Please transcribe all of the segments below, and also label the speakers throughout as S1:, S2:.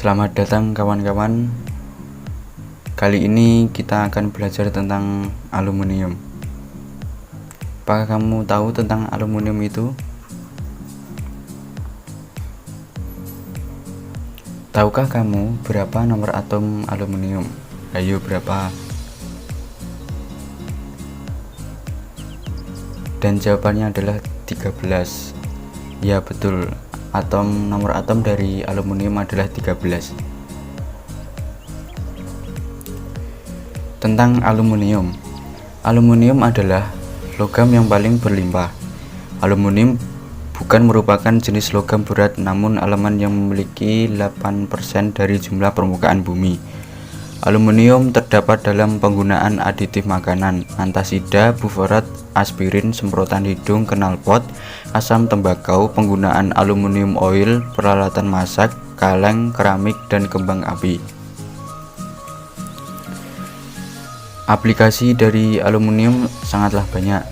S1: Selamat datang kawan-kawan. Kali ini kita akan belajar tentang aluminium. Apakah kamu tahu tentang aluminium itu? Tahukah kamu berapa nomor atom aluminium? Ayo, berapa? Dan jawabannya adalah 13. Ya, betul. Nomor atom dari aluminium adalah 13. Tentang aluminium. Aluminium adalah logam yang paling berlimpah. Aluminium bukan merupakan jenis logam berat, namun elemen yang memiliki 8% dari jumlah permukaan bumi. Aluminium terdapat dalam penggunaan aditif makanan, antasida, buforat, aspirin, semprotan hidung, knalpot, asam tembakau, penggunaan aluminium oil, peralatan masak, kaleng, keramik, dan kembang api. Aplikasi dari aluminium sangatlah banyak.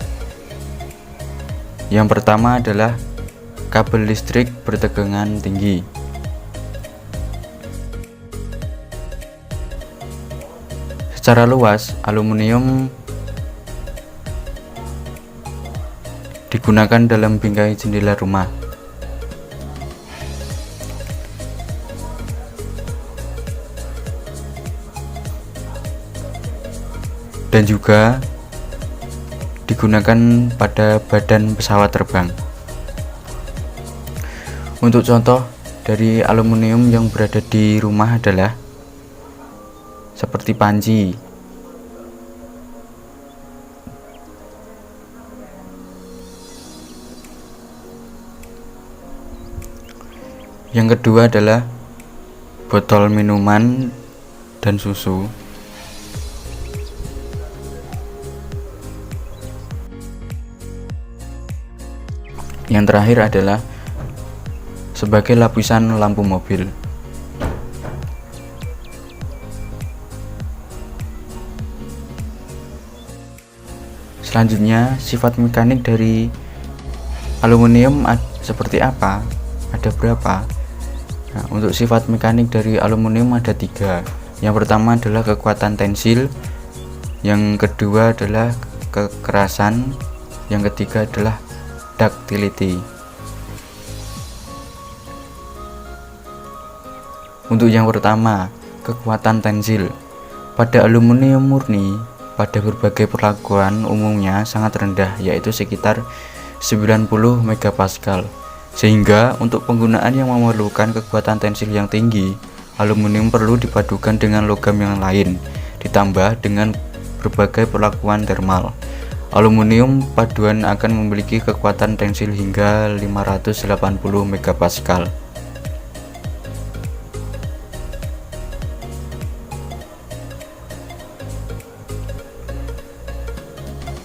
S1: Yang pertama adalah kabel listrik bertegangan tinggi. Secara luas, aluminium digunakan dalam bingkai jendela rumah. Dan juga digunakan pada badan pesawat terbang. Untuk contoh dari aluminium yang berada di rumah adalah seperti panci, yang kedua adalah botol minuman dan susu, yang terakhir adalah sebagai lapisan lampu mobil. Selanjutnya, sifat mekanik dari aluminium seperti apa? Ada berapa? Nah, untuk sifat mekanik dari aluminium ada 3. Yang pertama adalah kekuatan tensil, yang kedua adalah kekerasan, yang ketiga adalah ductility. Untuk yang pertama, kekuatan tensil. Pada aluminium murni, pada berbagai perlakuan umumnya sangat rendah, yaitu sekitar 90 megapascal. Sehingga untuk penggunaan yang memerlukan kekuatan tensil yang tinggi, aluminium perlu dipadukan dengan logam yang lain, ditambah dengan berbagai perlakuan thermal. Aluminium paduan akan memiliki kekuatan tensil hingga 580 megapascal.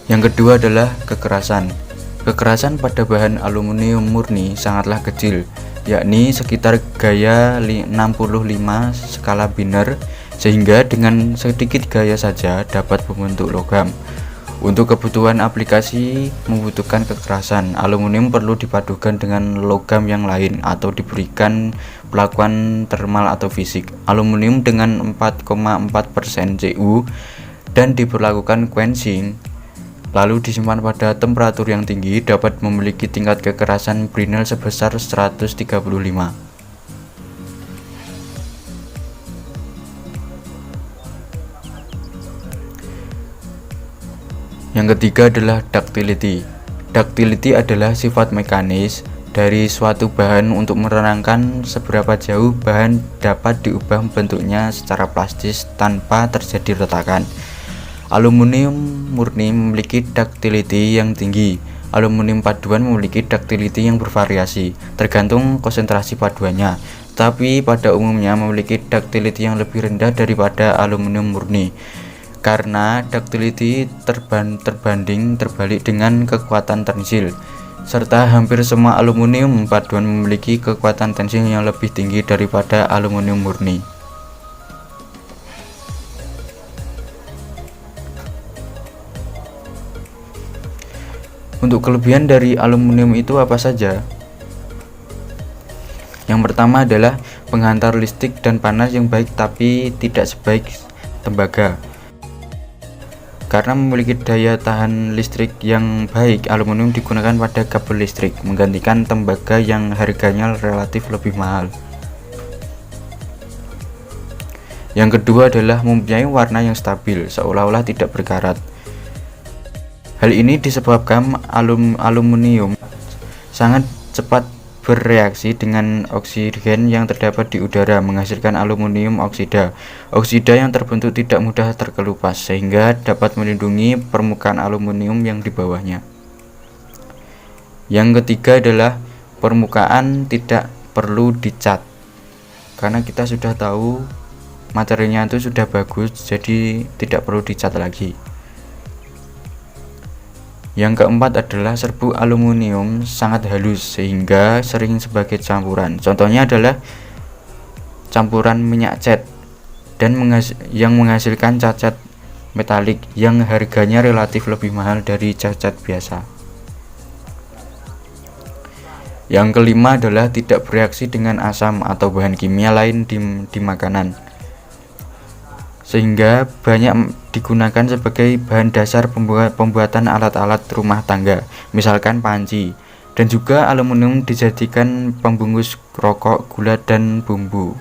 S1: Yang kedua adalah kekerasan. Kekerasan pada bahan aluminium murni sangatlah kecil, yakni sekitar gaya 65 skala Biner, sehingga dengan sedikit gaya saja dapat membentuk logam. Untuk kebutuhan aplikasi membutuhkan kekerasan, aluminium perlu dipadukan dengan logam yang lain atau diberikan perlakuan thermal atau fisik. Aluminium dengan 4,4% Cu dan diberlakukan quenching, lalu disimpan pada temperatur yang tinggi, dapat memiliki tingkat kekerasan Brinell sebesar 135. Yang ketiga adalah ductility. Ductility adalah sifat mekanis dari suatu bahan untuk menerangkan seberapa jauh bahan dapat diubah bentuknya secara plastis tanpa terjadi retakan. Aluminium murni memiliki ductility yang tinggi. Aluminium paduan memiliki ductility yang bervariasi, tergantung konsentrasi paduannya, tapi pada umumnya memiliki ductility yang lebih rendah daripada aluminium murni, karena ductility terbanding terbalik dengan kekuatan tensil, serta hampir semua aluminium paduan memiliki kekuatan tensil yang lebih tinggi daripada aluminium murni. Untuk kelebihan dari aluminium itu apa saja? Yang pertama adalah penghantar listrik dan panas yang baik tapi tidak sebaik tembaga. Karena memiliki daya tahan listrik yang baik, aluminium digunakan pada kabel listrik, menggantikan tembaga yang harganya relatif lebih mahal. Yang kedua adalah mempunyai warna yang stabil, seolah-olah tidak berkarat. Hal ini disebabkan aluminium sangat cepat bereaksi dengan oksigen yang terdapat di udara, menghasilkan aluminium oksida. Oksida yang terbentuk tidak mudah terkelupas, sehingga dapat melindungi permukaan aluminium yang di bawahnya. Yang ketiga adalah permukaan tidak perlu dicat, karena kita sudah tahu materinya itu sudah bagus, jadi tidak perlu dicat lagi. Yang keempat adalah serbuk aluminium sangat halus sehingga sering sebagai campuran. Contohnya adalah campuran minyak cat dan yang menghasilkan cat metalik yang harganya relatif lebih mahal dari cat biasa. Yang kelima adalah tidak bereaksi dengan asam atau bahan kimia lain di makanan, sehingga banyak digunakan sebagai bahan dasar pembuatan alat-alat rumah tangga, misalkan panci, dan juga aluminium dijadikan pembungkus rokok, gula, dan bumbu.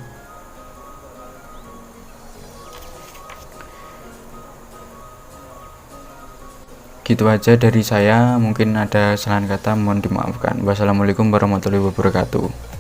S1: Gitu aja dari saya, mungkin ada kesalahan kata mohon dimaafkan. Wassalamualaikum warahmatullahi wabarakatuh.